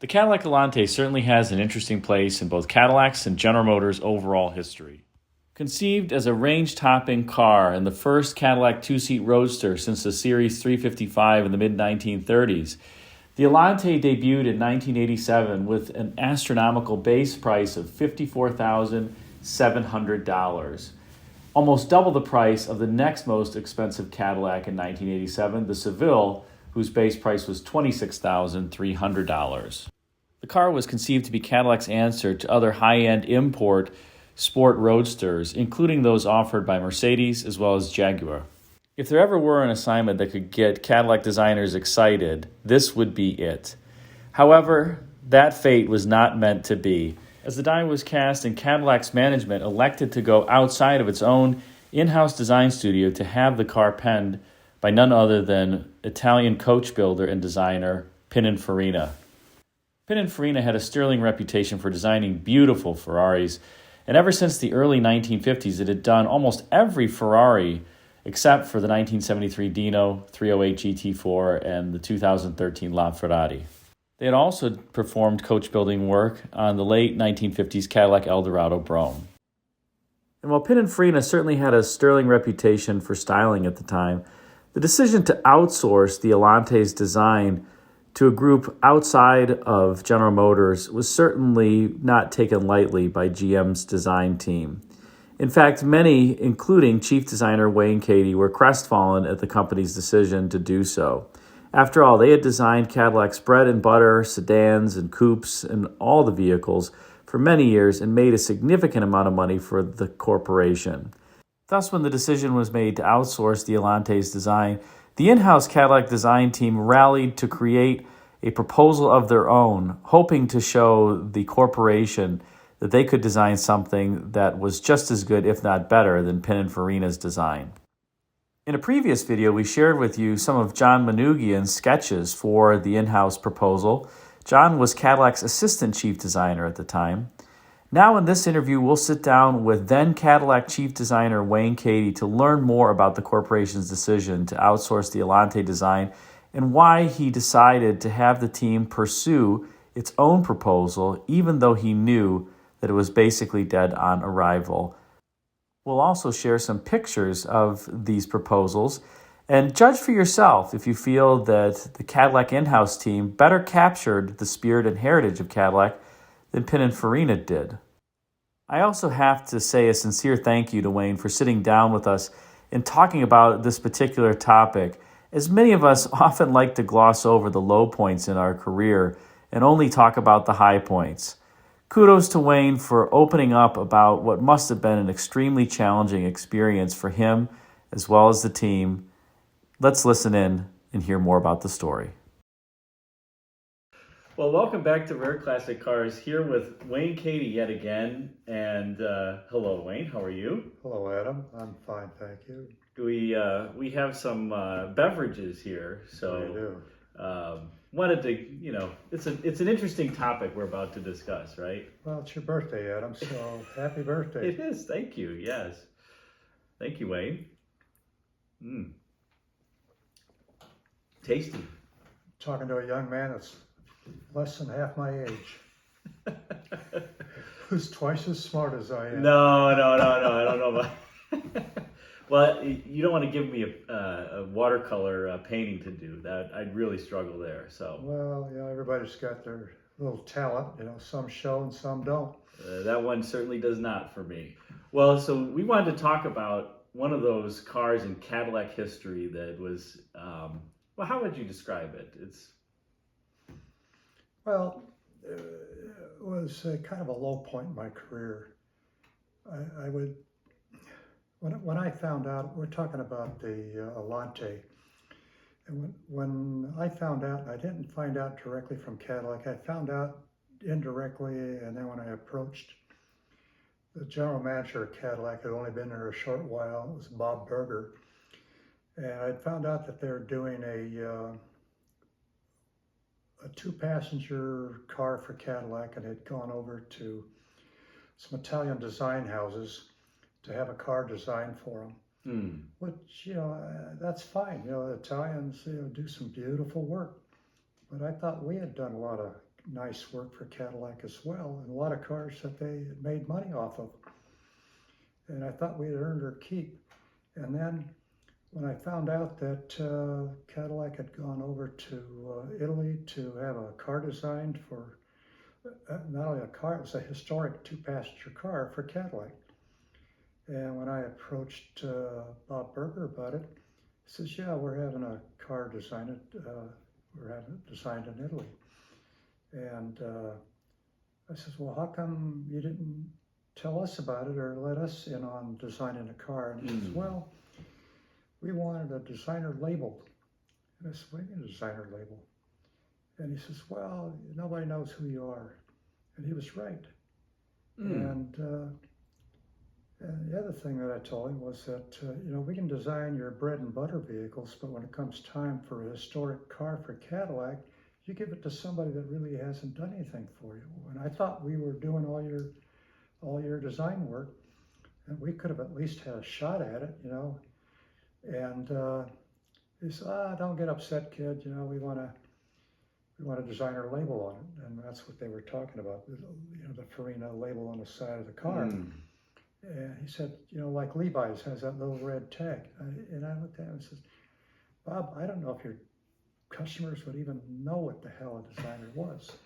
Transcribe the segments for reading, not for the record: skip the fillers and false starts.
The Cadillac Allante certainly has an interesting place in both Cadillac's and General Motors' overall history. Conceived as a range-topping car and the first Cadillac two-seat roadster since the Series 355 in the mid-1930s, the Allante debuted in 1987 with an astronomical base price of $54,700, almost double the price of the next most expensive Cadillac in 1987, the Seville, whose base price was $26,300. The car was conceived to be Cadillac's answer to other high-end import sport roadsters, including those offered by Mercedes as well as Jaguar. If there ever were an assignment that could get Cadillac designers excited, this would be it. However, that fate was not meant to be, as the die was cast and Cadillac's management elected to go outside of its own in-house design studio to have the car penned by none other than Italian coach builder and designer Pininfarina. Pininfarina had a sterling reputation for designing beautiful Ferraris, and ever since the early 1950s it had done almost every Ferrari except for the 1973 Dino, 308 GT4, and the 2013 LaFerrari. They had also performed coach building work on the late 1950s Cadillac Eldorado Brougham. And while Pininfarina certainly had a sterling reputation for styling at the time, the decision to outsource the Allante's design to a group outside of General Motors was certainly not taken lightly by GM's design team. In fact, many, including chief designer Wayne Kady, were crestfallen at the company's decision to do so. After all, they had designed Cadillac's bread and butter, sedans, and coupes, and all the vehicles for many years and made a significant amount of money for the corporation. Thus, when the decision was made to outsource the Allante's design, the in-house Cadillac design team rallied to create a proposal of their own, hoping to show the corporation that they could design something that was just as good, if not better, than Pininfarina's design. In a previous video, we shared with you some of John Manoogian's sketches for the in-house proposal. John was Cadillac's assistant chief designer at the time. Now in this interview, we'll sit down with then Cadillac chief designer Wayne Kady to learn more about the corporation's decision to outsource the Allante design and why he decided to have the team pursue its own proposal, even though he knew that it was basically dead on arrival. We'll also share some pictures of these proposals and judge for yourself if you feel that the Cadillac in-house team better captured the spirit and heritage of Cadillac than Pininfarina did. I also have to say a sincere thank you to Wayne for sitting down with us and talking about this particular topic, as many of us often like to gloss over the low points in our career and only talk about the high points. Kudos to Wayne for opening up about what must have been an extremely challenging experience for him as well as the team. Let's listen in and hear more about the story. Well, welcome back to Rare Classic Cars, here with Wayne Kady yet again. And hello, Wayne. How are you? Hello, Adam. I'm fine, thank you. We have some beverages here, so We do. wanted to, it's an interesting topic we're about to discuss, right? Well, it's your birthday, Adam, so happy birthday. It is. Thank you. Yes. Thank you, Wayne. Tasty. Talking to a young man that's less than half my age, who's twice as smart as I am. No. I don't know about. Well, you don't want to give me a watercolor painting to do. That I'd really struggle there. So. Well, everybody's got their little talent. Some show and some don't. That one certainly does not for me. Well, so we wanted to talk about one of those cars in Cadillac history that was. Well, how would you describe it? Well, it was kind of a low point in my career. I would. When I found out, we're talking about the Allante, and when I found out, I didn't find out directly from Cadillac, I found out indirectly, and then when I approached the general manager of Cadillac, who had only been there a short while, it was Bob Berger, and I found out that they were doing a two-passenger car for Cadillac, and had gone over to some Italian design houses to have a car designed for them, which, that's fine. The Italians, do some beautiful work. But I thought we had done a lot of nice work for Cadillac as well, and a lot of cars that they had made money off of. And I thought we had earned our keep. And then when I found out that Cadillac had gone over to Italy to have a car designed for, not only a car, it was a historic two-passenger car for Cadillac. And when I approached Bob Berger about it, he says, yeah, we're having a car designed, we're having it designed in Italy. And I says, well, how come you didn't tell us about it or let us in on designing a car? And he says, well, we wanted a designer label. And I said, what do you mean a designer label? And he says, well, nobody knows who you are. And he was right. And the other thing that I told him was that, we can design your bread and butter vehicles, but when it comes time for a historic car for Cadillac, you give it to somebody that really hasn't done anything for you. And I thought we were doing all your design work, and we could have at least had a shot at it, And he said, don't get upset, kid. We want a designer label on it, and that's what they were talking about. The Farina label on the side of the car. And he said, like Levi's has that little red tag. And I looked at him and said, Bob, I don't know if your customers would even know what the hell a designer was.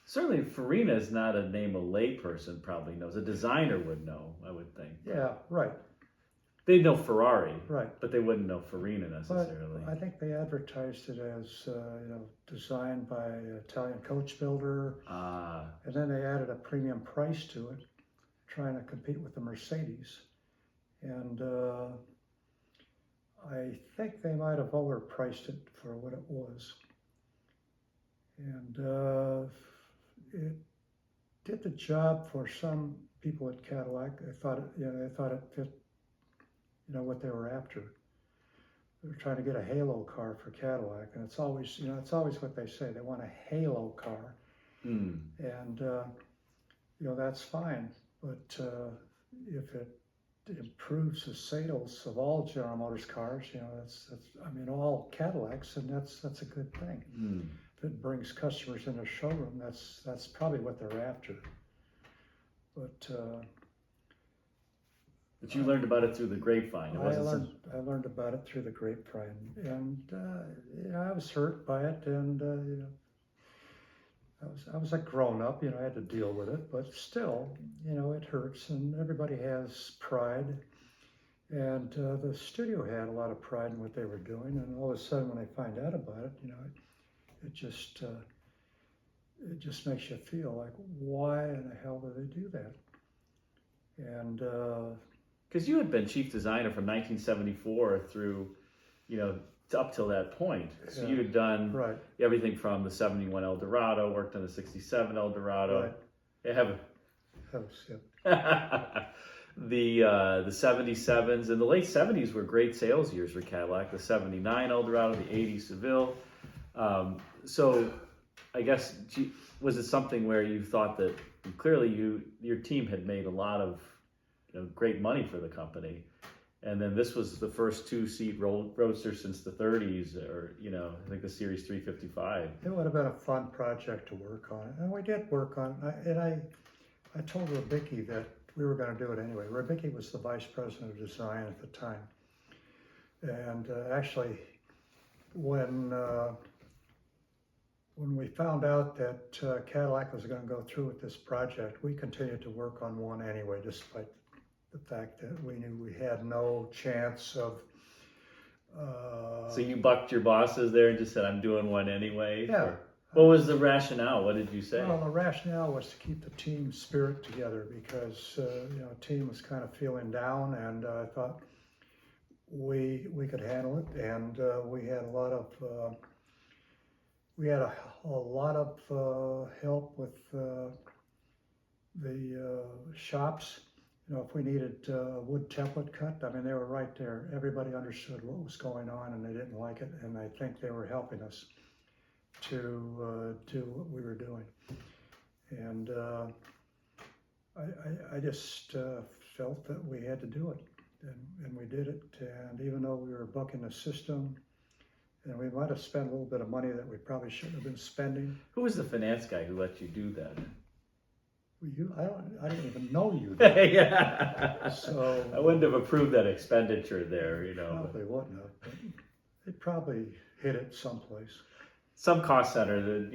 Certainly, Farina is not a name a layperson probably knows. A designer would know, I would think. Yeah, right. They'd know Ferrari, right, but they wouldn't know Farina necessarily. But I think they advertised it as, designed by an Italian coach builder. And then they added a premium price to it, trying to compete with the Mercedes. And I think they might have overpriced it for what it was. And it did the job for some people at Cadillac. They thought it fit, what they were after. They were trying to get a halo car for Cadillac, and it's always what they say. They want a halo car, and that's fine. But if it improves the sales of all General Motors cars, that's all Cadillacs, and that's a good thing. If it brings customers in a showroom, that's probably what they're after. But you learned about it through the grapevine. I learned about it through the grapevine, and I was hurt by it, and I was a grown up. I had to deal with it, but still, it hurts, and everybody has pride. And the studio had a lot of pride in what they were doing, and all of a sudden, when I find out about it, it just makes you feel like, why in the hell did they do that? And because you had been chief designer from 1974 through, up till that point. So you had done everything from the 71 Eldorado, worked on the 67 Eldorado. Right. The 77s and the late 70s were great sales years for Cadillac. The 79 Eldorado, the 80 Seville. So I guess, was it something where you thought that clearly your team had made a lot of great money for the company, and then this was the first two-seat roadster since the 30s, or I think the Series 355. It would have been a fun project to work on, and we did work on it. And I told Rubicki that we were going to do it anyway. Rubicki was the vice president of design at the time, and actually, when we found out that Cadillac was going to go through with this project, we continued to work on one anyway, despite the fact that we knew we had no chance of. So you bucked your bosses there and just said, I'm doing one anyway? Yeah. What was the rationale? What did you say? Well, the rationale was to keep the team spirit together, because the team was kind of feeling down, and I thought we could handle it, and we had a lot of help with the shops. If we needed wood template cut, they were right there. Everybody understood what was going on, and they didn't like it, and I think they were helping us to do what we were doing. And I just felt that we had to do it, and we did it. And even though we were bucking the system And we might have spent a little bit of money that we probably shouldn't have been spending. Who was the finance guy who let you do that? I didn't even know you then. Yeah. So I wouldn't have approved that expenditure there, Probably wouldn't have. But it probably hit it someplace. Some cost center that,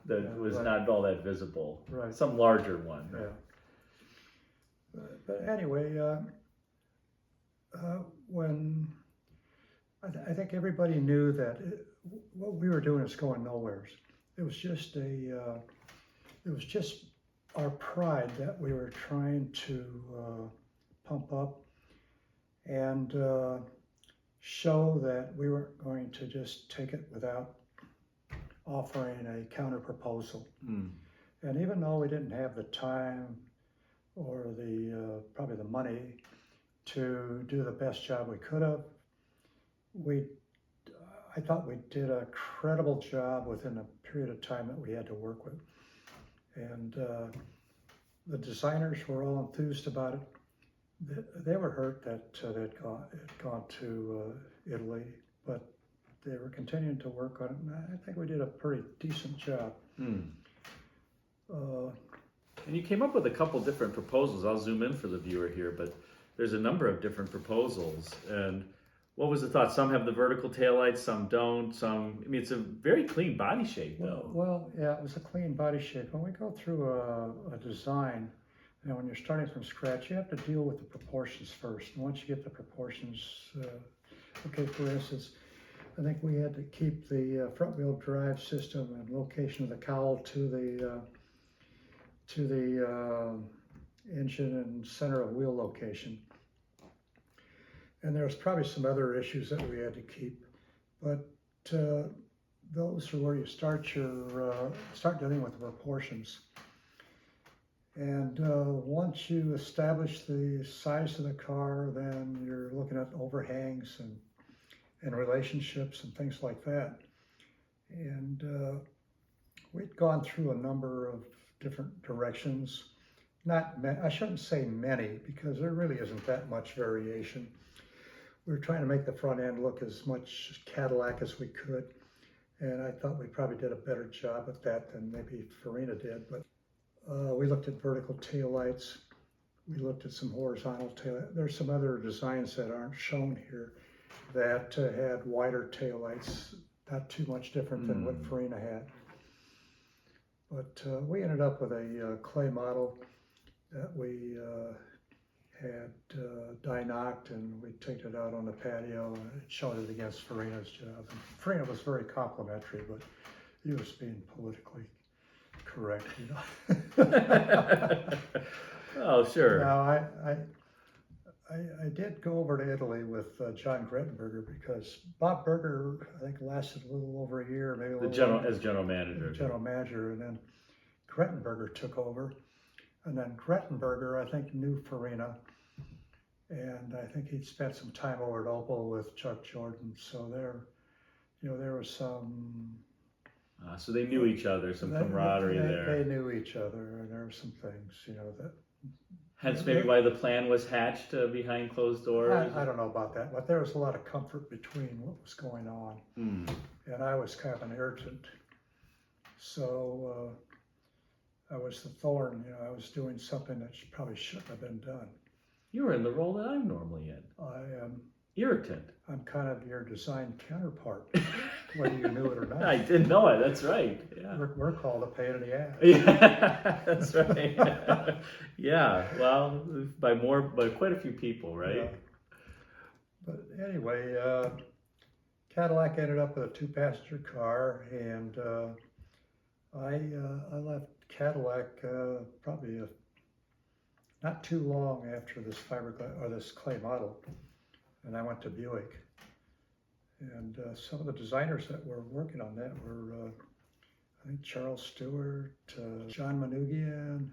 that was right. not all that visible. Right. Some larger one. Yeah. But anyway, when I think everybody knew that what we were doing is going nowhere. It was just our pride that we were trying to pump up and show that we weren't going to just take it without offering a counter proposal. And even though we didn't have the time or probably the money to do the best job we could have, I thought we did a credible job within the period of time that we had to work with. And the designers were all enthused about it. They were hurt that it had gone to Italy, but they were continuing to work on it, and I think we did a pretty decent job. And you came up with a couple different proposals. I'll zoom in for the viewer here, but there's a number of different proposals. And what was the thought? Some have the vertical taillights, some don't. It's a very clean body shape, though. Well, yeah, it was a clean body shape. When we go through a design, when you're starting from scratch, you have to deal with the proportions first. And once you get the proportions, okay, for instance, I think we had to keep the front-wheel drive system and location of the cowl to the engine and center of wheel location. And there's probably some other issues that we had to keep, but those are where you start dealing with the proportions. And once you establish the size of the car, then you're looking at overhangs and relationships and things like that. And we'd gone through a number of different directions. I shouldn't say many, because there really isn't that much variation. We were trying to make the front end look as much Cadillac as we could, and I thought we probably did a better job at that than maybe Farina did. But we looked at vertical taillights. We looked at some horizontal taillights. There's some other designs that aren't shown here that had wider taillights, not too much different than what Farina had. But we ended up with a clay model that we had die-knocked, and we taped it out on the patio and showed it against Farina's job. And Farina was very complimentary, but he was being politically correct, Oh, sure. Now, I did go over to Italy with John Grettenberger, because Bob Berger, I think, lasted a little over a year, maybe as general manager. General manager, and then Grettenberger took over. And then Grettenberger, I think, knew Farina, and I think he'd spent some time over at Opel with Chuck Jordan. So there was some. So they knew each other, some camaraderie there. They knew each other, and there were some things, that. Hence maybe why the plan was hatched behind closed doors. I don't know about that, but there was a lot of comfort between what was going on, and I was kind of an irritant. So I was the thorn. I was doing something that probably shouldn't have been done. You were in the role that I'm normally in. I am. Irritant. I'm kind of your design counterpart, whether you knew it or not. I didn't know it. That's right. Yeah. We're called a pain in the ass. Yeah, that's right. Yeah. Well, by quite a few people, right? Yeah. But anyway, Cadillac ended up with a 2-passenger car, and I left Cadillac probably not too long after this this clay model. And I went to Buick, and some of the designers that were working on that were, I think, Charles Stewart, John Manoogian,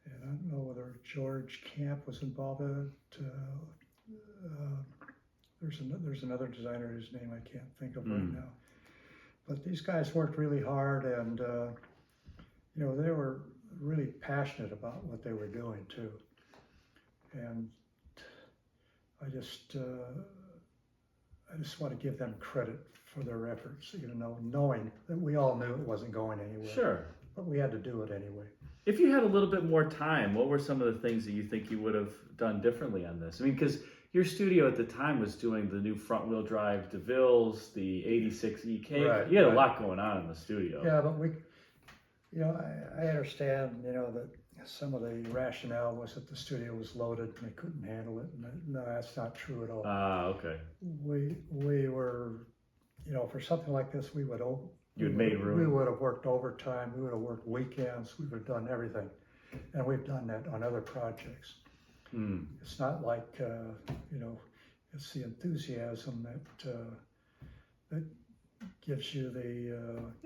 and I don't know whether George Camp was involved in it. There's another designer whose name I can't think of right now. But these guys worked really hard, and they were really passionate about what they were doing too. And I just want to give them credit for their efforts, even though knowing that we all knew it wasn't going anywhere. Sure. But we had to do it anyway. If you had a little bit more time, what were some of the things that you think you would have done differently on this? I mean, because your studio at the time was doing the new front-wheel drive DeVille's, the 86 EK. Right, You had a right. lot going on in the studio. Yeah, but I understand, that some of the rationale was that the studio was loaded and they couldn't handle it. And no, that's not true at all. Okay. We were, for something like this, we would You had made room. We would have worked overtime. We would have worked weekends. We would have done everything, and we've done that on other projects. It's not like it's the enthusiasm that gives you the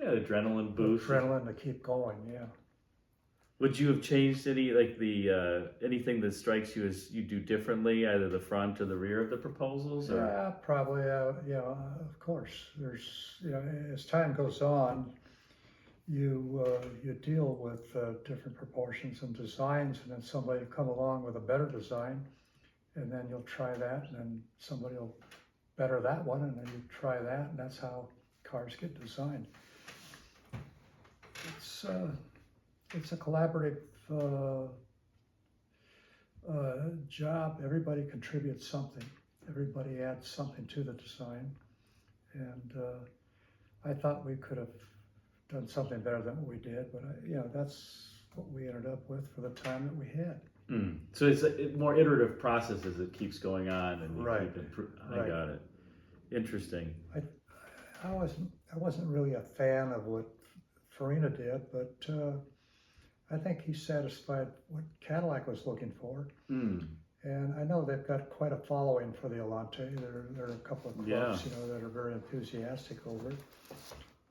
adrenaline boost. adrenaline to keep going. Yeah. Would you have changed any, like anything that strikes you as you do differently, either the front or the rear of the proposals? Or? Yeah, probably. Of course. There's, as time goes on, you deal with different proportions and designs, and then somebody will come along with a better design, and then you'll try that, and then somebody will better that one, and then you try that, and that's how cars get designed. It's a collaborative job. Everybody contributes something. Everybody adds something to the design, and I thought we could have done something better than what we did, but that's what we ended up with for the time that we had. So it's a more iterative process as it keeps going on, and you Right. keep Right. I got it. Interesting. I wasn't really a fan of what Farina did, but I think he satisfied what Cadillac was looking for. And I know they've got quite a following for the Allante. There are a couple of clubs, that are very enthusiastic over it.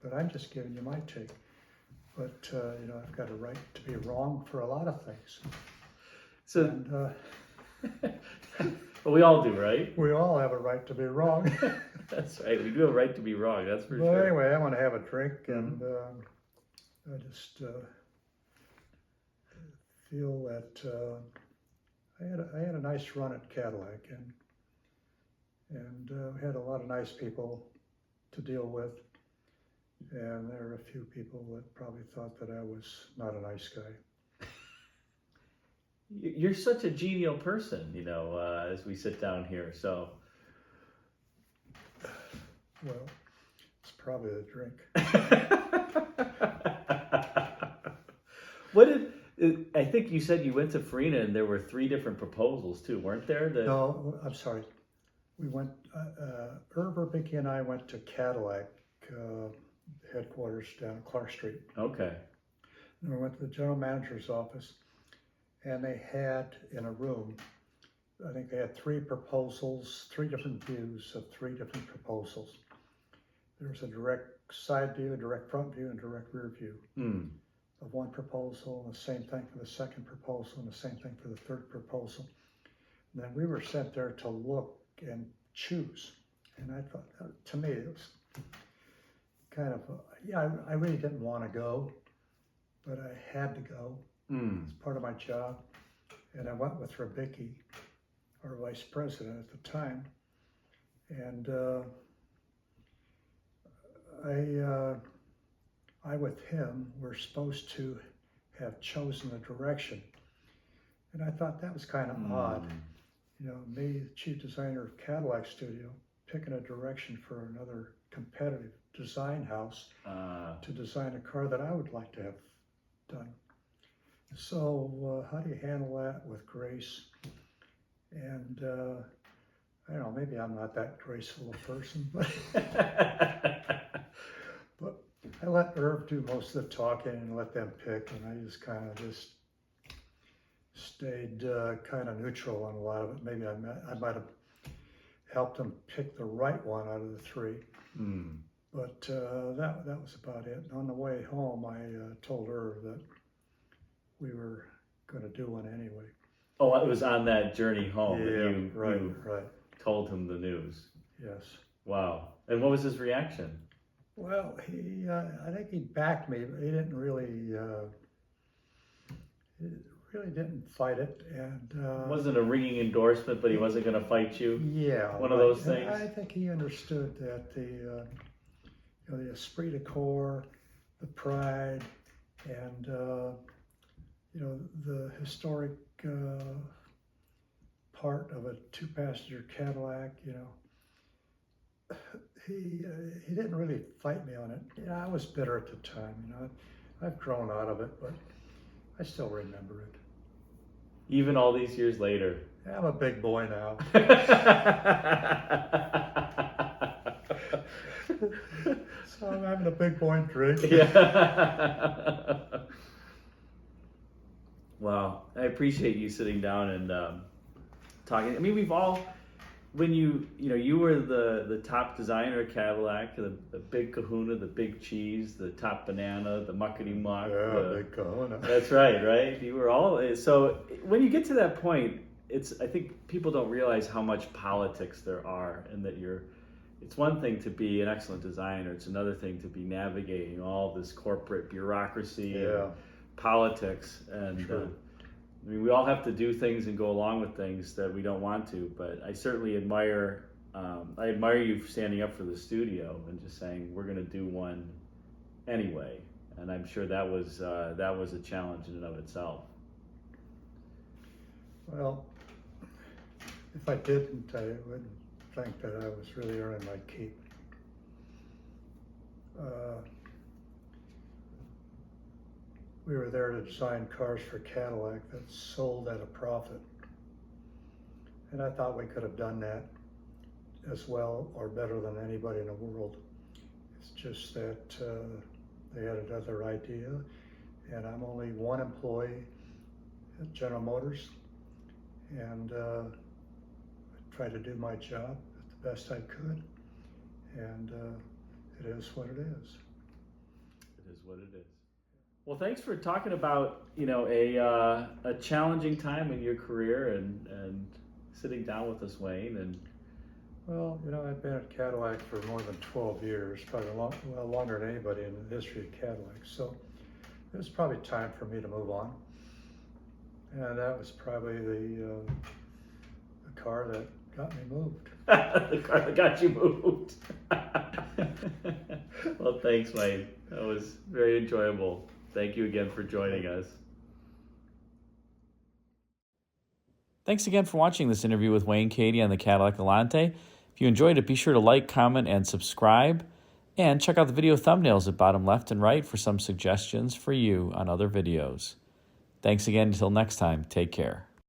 But I'm just giving you my take. But I've got a right to be wrong for a lot of things. So, well, we all do, right? We all have a right to be wrong. That's right. We do have a right to be wrong. That's for But sure. anyway, I want to have a drink, and I just feel that I had a nice run at Cadillac, and we had a lot of nice people to deal with, and there were a few people that probably thought that I was not a nice guy. You're such a genial person, as we sit down here. So, Well, it's probably the drink. I think you said you went to Farina and there were 3 different proposals too, weren't there? No, I'm sorry. We went, Irv Verbicki and I went to Cadillac headquarters down on Clark Street. Okay. And we went to the general manager's office, and they had in a room, I think they had 3 proposals, 3 different views of 3 different proposals. There was a direct side view, a direct front view, and a direct rear view of one proposal, and the same thing for the second proposal, and the same thing for the third proposal. And then we were sent there to look and choose. And I thought, to me, it was kind of, I really didn't want to go, but I had to go. It's part of my job. And I went with Verbicki, our vice president at the time. And I with him were supposed to have chosen a direction. And I thought that was kind of odd. Me, the chief designer of Cadillac Studio, picking a direction for another competitive design house to design a car that I would like to have done. So how do you handle that with grace? And I don't know, maybe I'm not that graceful a person, but but I let Irv do most of the talking and let them pick, and I just kind of stayed kind of neutral on a lot of it. Maybe I might have helped them pick the right one out of the 3. But that was about it. And on the way home, I told Irv that we were going to do one anyway. Oh, it was on that journey home that you right. told him the news. Yes. Wow. And what was his reaction? Well, I think he backed me, but he didn't really really didn't fight it, and Wasn't a ringing endorsement, but he wasn't going to fight you. yeah, One of those and things. I think he understood that the esprit de corps, the pride, and the historic part of a two-passenger Cadillac. He didn't really fight me on it. I was bitter at the time. I've grown out of it, but I still remember it. Even all these years later. I'm a big boy now. So I'm having a big boy drink. Yeah. Wow. I appreciate you sitting down and talking. I mean, we've all, when you were the top designer at Cadillac, the big kahuna, the big cheese, the top banana, the muckety muck. Yeah, big kahuna. That's right? You were all, so when you get to that point, I think people don't realize how much politics there are, and that it's one thing to be an excellent designer, it's another thing to be navigating all this corporate bureaucracy and politics, and I mean, we all have to do things and go along with things that we don't want to, but I certainly admire you standing up for the studio and just saying, we're going to do one anyway. And I'm sure that was a challenge in and of itself. Well, if I didn't, I wouldn't think that I was really earning my keep. We were there to design cars for Cadillac that sold at a profit. And I thought we could have done that as well or better than anybody in the world. It's just that they had another idea, and I'm only one employee at General Motors, and I tried to do my job the best I could, and it is what it is. It is what it is. Well, thanks for talking about a challenging time in your career and sitting down with us, Wayne. And well, I've been at Cadillac for more than 12 years, probably longer than anybody in the history of Cadillac. So it was probably time for me to move on, and that was probably the car that got me moved. The car that got you moved. Well, thanks, Wayne. That was very enjoyable. Thank you again for joining us. Thanks again for watching this interview with Wayne Kady on the Cadillac Allante. If you enjoyed it, be sure to like, comment, and subscribe. And check out the video thumbnails at bottom left and right for some suggestions for you on other videos. Thanks again. Until next time, take care.